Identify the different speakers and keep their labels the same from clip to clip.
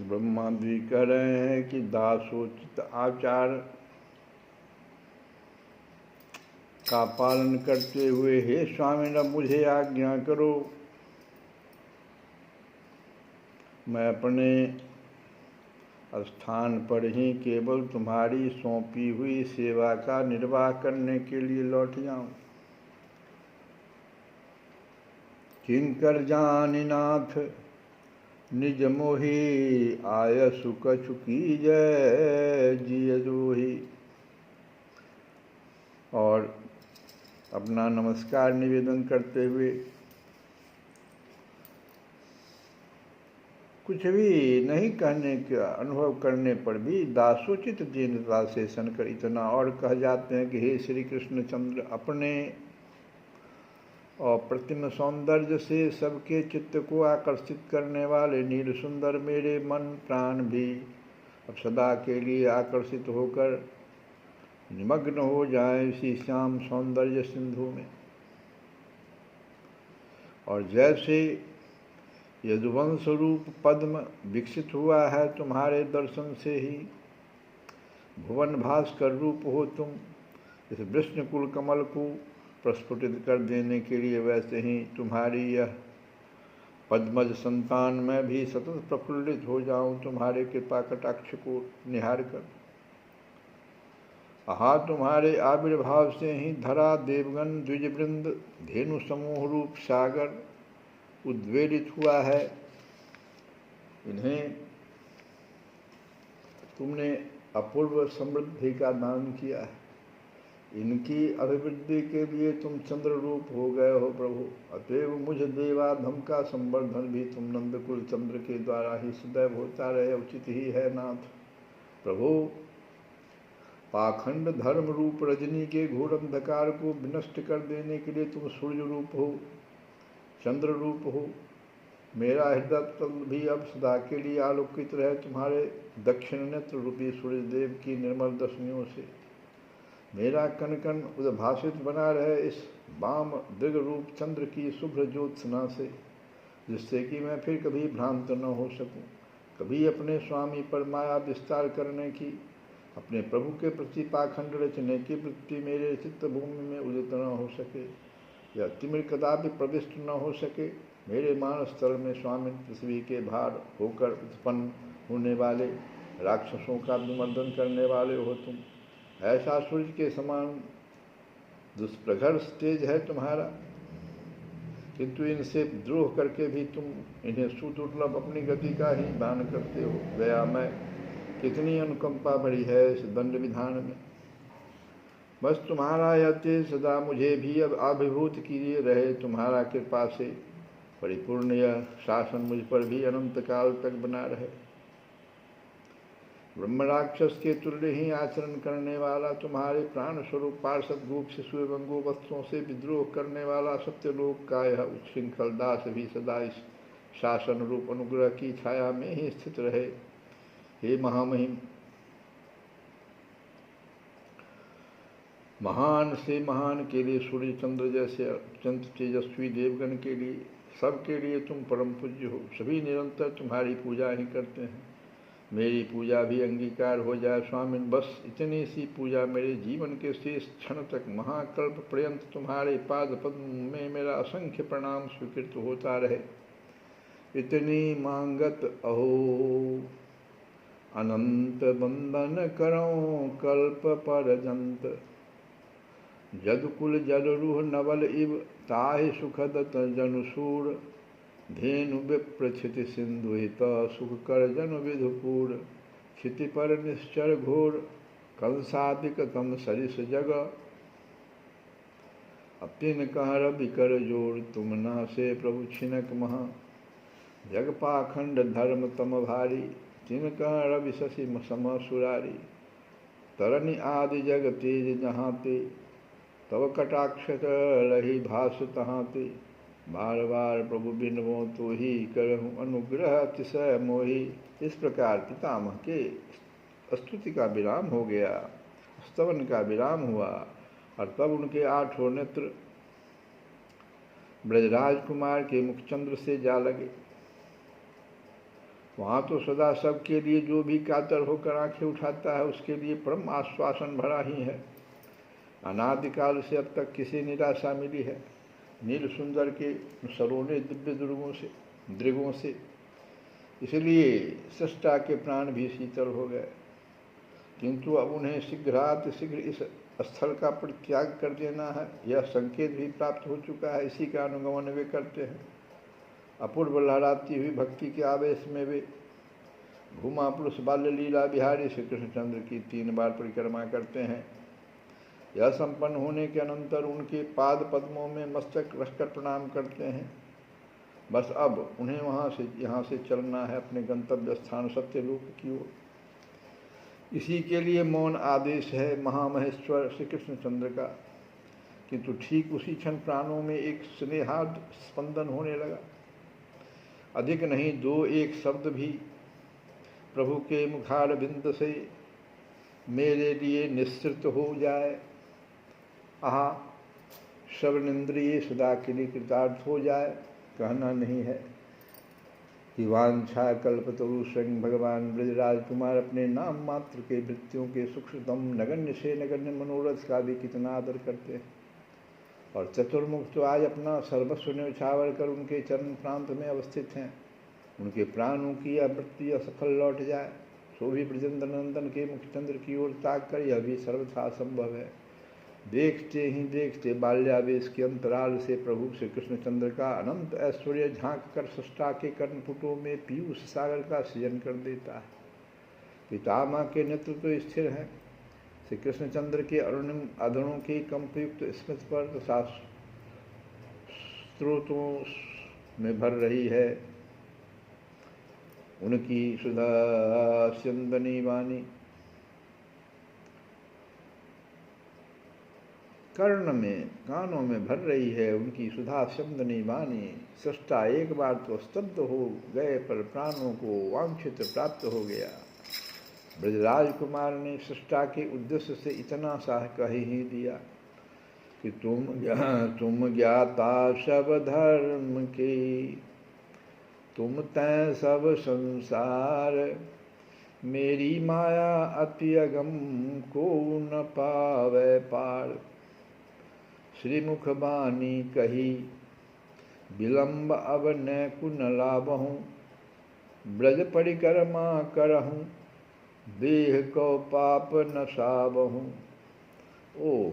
Speaker 1: ब्रह्मादि कह रहे हैं कि दासोचित आचार का पालन करते हुए हे स्वामी न मुझे आज्ञा करो, मैं अपने स्थान पर ही केवल तुम्हारी सौंपी हुई सेवा का निर्वाह करने के लिए लौट जाऊं। किंकर जानि नाथ निज मोहि, आय सुख चुकी जय जिय जोहि। और अपना नमस्कार निवेदन करते हुए कुछ भी नहीं कहने का अनुभव करने पर भी दासोचित दीनता से शंकर इतना और कह जाते हैं कि हे श्री कृष्णचंद्र, अपने अप्रतिम सौंदर्य से सबके चित्त को आकर्षित करने वाले नील सुंदर मेरे मन प्राण भी अब सदा के लिए आकर्षित होकर निमग्न हो जाए इसी श्याम सौंदर्य सिंधु में। और जैसे यदुवंश रूप पद्म विकसित हुआ है तुम्हारे दर्शन से ही, भुवन भास्कर रूप हो तुम इस विष्णु कुल कमल को प्रस्फुटित कर देने के लिए, वैसे ही तुम्हारी यह पद्मज संतान में भी सतत प्रफुल्लित हो जाऊं तुम्हारे कृपा कटाक्ष को निहार कर। आहा, तुम्हारे आविर्भाव से ही धरा देवगण द्विजवृंद धेनु समूह रूप सागर उद्वेलित हुआ है। इन्हें तुमने अपूर्व समृद्धि का दान किया है, इनकी अभिवृद्धि के लिए तुम चंद्र रूप हो गए हो प्रभु। अतएव मुझ देवाधम का संवर्धन भी तुम नंदकुल चंद्र के द्वारा ही सदैव होता रहे उचित ही है नाथ। प्रभु, पाखंड धर्म रूप रजनी के घोर अंधकार को विनष्ट कर देने के लिए तुम सूर्य रूप हो, चंद्र रूप हो। मेरा हृदय तल भी अब सदा के लिए आलोकित रहे तुम्हारे दक्षिण नेत्र रूपी सूर्यदेव की निर्मल दर्शनियों से। मेरा कन कन उद्भासित बना रहे इस वाम दृग रूप चंद्र की शुभ्र ज्योत्सना से, जिससे कि मैं फिर कभी भ्रांत न हो सकूं, कभी अपने स्वामी पर माया विस्तार करने की, अपने प्रभु के प्रति पाखंड रचने की वृत्ति मेरे चित्त भूमि में उदित न हो सके, या तिमिर कदापि प्रविष्ट न हो सके। मेरे मानस तल में स्वामी पृथ्वी के भार होकर उत्पन्न होने वाले राक्षसों का विमर्दन करने वाले हो तुम। ऐसा सूर्य के समान दुष्प्रखर तेज है तुम्हारा, किंतु इनसे द्रोह करके भी तुम इन्हें सुदुर्लभ अपनी गति का ही दान करते हो। दया में कितनी अनुकंपा भरी है इस दंड विधान में। बस तुम्हारा यह तेज सदा मुझे भी अब अभिभूत किए रहे। तुम्हारा कृपा से परिपूर्ण यह शासन मुझ पर भी अनंत काल तक बना रहे। ब्रह्म राक्षस के तुल्य ही आचरण करने वाला, तुम्हारे प्राण स्वरूप पार्षद गोप शिशु एवं गोवत्सों से विद्रोह करने वाला सत्यलोक का यह उच्छृंखल दास भी सदा इस शासन रूप अनुग्रह की छाया में ही स्थित रहे। हे महामहिम, महान से महान के लिए सूर्य चंद्र जैसे अत्यंत तेजस्वी देवगण के लिए, सबके लिए तुम परम पूज्य हो। सभी निरंतर तुम्हारी पूजा ही करते हैं। मेरी पूजा भी अंगीकार हो जाए स्वामी। बस इतनी सी पूजा मेरे जीवन के शेष क्षण तक महाकल्प पर्यंत तुम्हारे पाद पद्म में मेरा असंख्य प्रणाम स्वीकृत होता रहे। इतनी मांगत अहो अनंत बंदन करो कल्प परजंत, जदकुल जलरूह नवल इव ताहि सुखदत जनुसूर, धेनु विप्र क्षिति सिंधु हित सुख कर जन विधुपूर, क्षिति पर निश्चर घोर कंसादिक तम सरिस जग, अब तिन कह रवि कर जोर तुम ना से प्रभु छिनक महा, जग पाखंड धर्म तम भारी तिन कह रवि शशि सम सुरारी, तरनि आदि जग तेज जहाँ ते तव कटाक्ष लही भास तहाँ ते, बार बार प्रभु बिनवो तो ही करहूँ अनुग्रह अतिशय मोही। इस प्रकार पितामह के स्तुति का विराम हो गया, स्तवन का विराम हुआ, और तब उनके आठों नेत्र ब्रजराज कुमार के मुखचंद्र से जा लगे। वहाँ तो सदा सबके लिए जो भी कातर होकर आंखें उठाता है उसके लिए परम आश्वासन भरा ही है। अनादिकाल से अब तक किसी निराशा मिली है? नील सुंदर के सरोने दिव्य दृगों से इसलिए सृष्टा के प्राण भी शीतल हो गए, किंतु अब उन्हें शीघ्र इस स्थल का परित्याग कर देना है, यह संकेत भी प्राप्त हो चुका है। इसी का अनुगमन वे करते हैं। अपूर्व लहराती हुई भक्ति के आवेश में वे भूमा पुरुष बाल्य लीला बिहारी श्री कृष्णचंद्र की 3 बार परिक्रमा करते हैं। यह संपन्न होने के अनंतर उनके पाद पद्मों में मस्तक रखकर प्रणाम करते हैं। बस अब उन्हें यहाँ से चलना है अपने गंतव्य स्थान सत्यलोक की ओर। इसी के लिए मौन आदेश है महामहेश्वर श्री कृष्णचंद्र का। किंतु ठीक उसी क्षण प्राणों में एक स्नेहाद स्पंदन होने लगा। अधिक नहीं 2-1 शब्द भी प्रभु के मुखार बिंद से मेरे लिए निश्चित हो जाए, आहा श्रवणेन्द्रिय सदा के लिए कृतार्थ हो जाए। कहना नहीं है कि वांछा कल्पतरु स्वयं भगवान ब्रजराज कुमार अपने नाम मात्र के भृत्यों के सूक्ष्मतम नगण्य से नगण्य मनोरथ का भी कितना आदर करते हैं। और चतुर्मुख तो आज अपना सर्वस्व न्यौछावर कर उनके चरण प्रांत में अवस्थित हैं। उनके प्राणों की यह वृत्ति असफल लौट जाए सो भी ब्रजेंद्र नंदन के मुखचंद्र की ओर ताक कर यह भी सर्वथा संभव है। देखते ही देखते बाल्यावेश के अंतराल से प्रभु श्री कृष्णचंद्र का अनंत ऐश्वर्य झांक कर सृष्टा के कर्णपुटों में पीयूष सागर का सृजन कर देता है। पितामह के नेतृत्व तो स्थिर है। श्री कृष्णचंद्र के अरुणिम अधरों के कंपयुक्त स्मृति पर तथा स्रोतों में भर रही है उनकी सुधा स्यंदनी वाणी। कानों में भर रही है उनकी सुधा स्यंदनी वाणी। सृष्टा एक बार तो स्तब्ध हो गए पर प्राणों को वांछित प्राप्त हो गया। ब्रजराज कुमार ने सृष्टा के उद्देश्य से इतना सा कह ही दिया कि तुम ज्ञाता सब धर्म के, तुम तैं सब संसार, मेरी माया अति अगम को न पावे पार। श्रीमुख बानी कही विलंब अब न कुन लाभहूँ, ब्रज परिक्रमा करहूँ, देह को पाप न साबहूँ। ओह,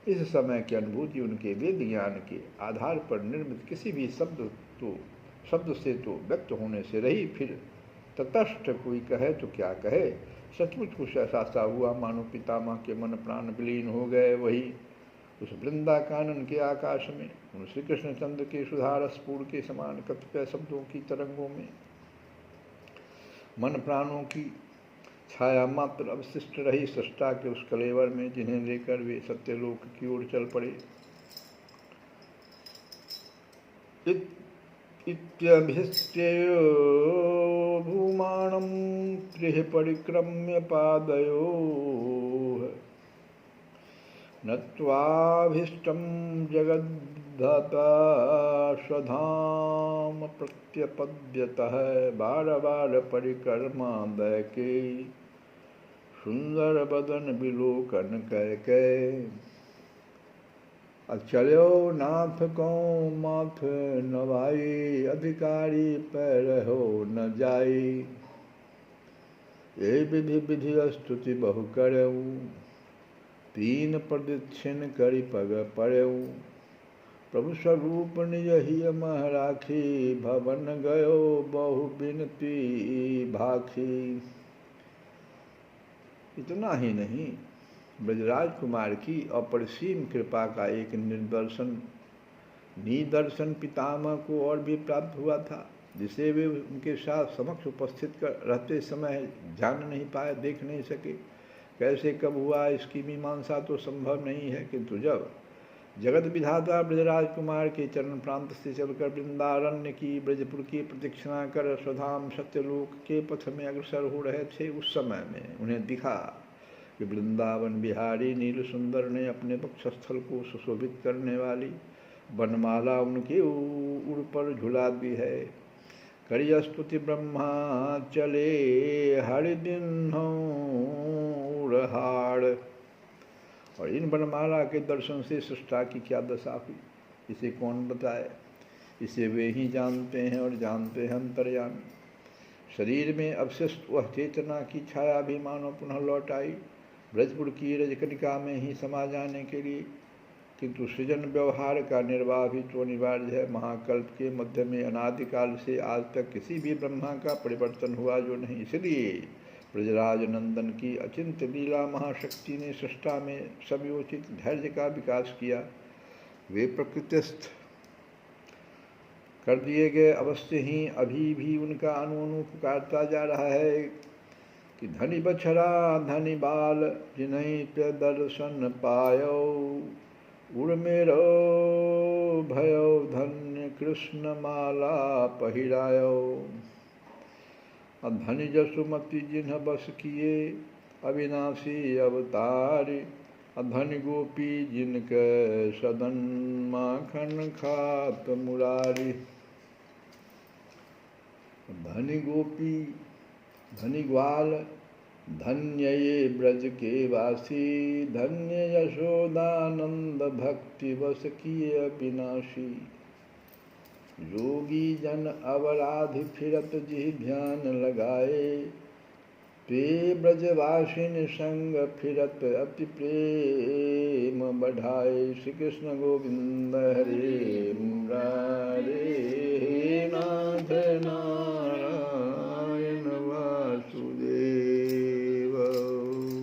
Speaker 1: इस समय की अनुभूति उनके वेद ज्ञान के आधार पर निर्मित किसी भी शब्द से तो व्यक्त होने से रही। फिर तटस्थ कोई कहे तो क्या कहे। सचमुच कुछ ऐसा सा हुआ मानो पितामह के मन प्राण विलीन हो गए। वही उस वृंदा कानन के आकाश में उन श्री कृष्णचंद्र के सुधारसपूर्ण के समान कतिपय शब्दों की तरंगों में मन प्राणों की छाया मात्र अवशिष्ट रही। सृष्टा के उस कलेवर में जिन्हें लेकर वे सत्यलोक की ओर चल पड़े। इत्यभिष्ट्यो भूमाणं त्रिः परिक्रम्य पादयोः, नत्वाभीष्टं जगद्धाता स्वधाम प्रत्यपद्यतः। बार बार परिक्रमादय के सुंदर बदन विलोकन कह चलो नाथ को माथ नवाई, अधिकारी पैर हो न जाई। ये विधि विधि स्तुति बहु करऊ, 3 प्रदक्षिण करि पग पड़ऊ। प्रभु स्वरूप निज हिय मह राखी, भवन गयो बहु बिनती भाखी। इतना ही नहीं, ब्रजराज कुमार की अपरिसीम कृपा का एक निदर्शन पितामह को और भी प्राप्त हुआ था, जिसे वे उनके साथ समक्ष उपस्थित रहते समय जान नहीं पाए, देख नहीं सके। कैसे कब हुआ इसकी मीमांसा तो संभव नहीं है, किंतु जब जगत विधाता ब्रजराज कुमार के चरण प्रांत से चलकर वृंदारण्य की ब्रजपुर की प्रदक्षिणा कर स्वधाम सत्यलोक के पथ में अग्रसर हो रहे थे, उस समय में उन्हें दिखा कि वृंदावन बिहारी नील सुंदर ने अपने वक्षस्थल को सुशोभित करने वाली बनमाला उनके ऊर पर झुला दी है। करिय स्तुति ब्रह्मा चले हरि दिन रहाड़। और इन वर्णमाला के दर्शन से सृष्टा की क्या दशा हुई, इसे कौन बताए। इसे वे ही जानते हैं और जानते हैं अंतर्यामी। शरीर में अवशिष्ट वह चेतना की छाया भी मानो पुनः लौट आई ब्रजपुर की रजकनिका में ही समा जाने के लिए। किंतु सृजन व्यवहार का निर्वाह भी तो अनिवार्य है। महाकल्प के मध्य में अनादिकाल से आज तक किसी भी ब्रह्मा का परिवर्तन हुआ जो नहीं। इसलिए ब्रजराज नंदन की अचिंत्य लीला महाशक्ति ने सृष्टा में समयोचित धैर्य का विकास किया। वे प्रकृतिस्थ कर दिए गए अवश्य ही अभी भी उनका अनु पुकारता जा रहा है कि धनी बछड़ा धनी बाल जिन्हीं पे दर्शन पायो उर्मेरो भयो धन्य कृष्ण माला पहिरायो। धनी जसुमति जिन्ह बस किए अविनाशी अवतारी धन गोपी जिनके सदन माखन खात मुरारी। धनी गोपी धनी ग्वाल धन्य ये ब्रज के वासी धन्य यशोदानंद भक्ति वश किए अविनाशी। योगी जन अवराधि फिरत जिहि ध्यान लगाए ते ब्रजवासिन संग फिरत अति प्रेम बढ़ाए। श्री कृष्ण गोविंद हरे मुरारे नाथ नाथ।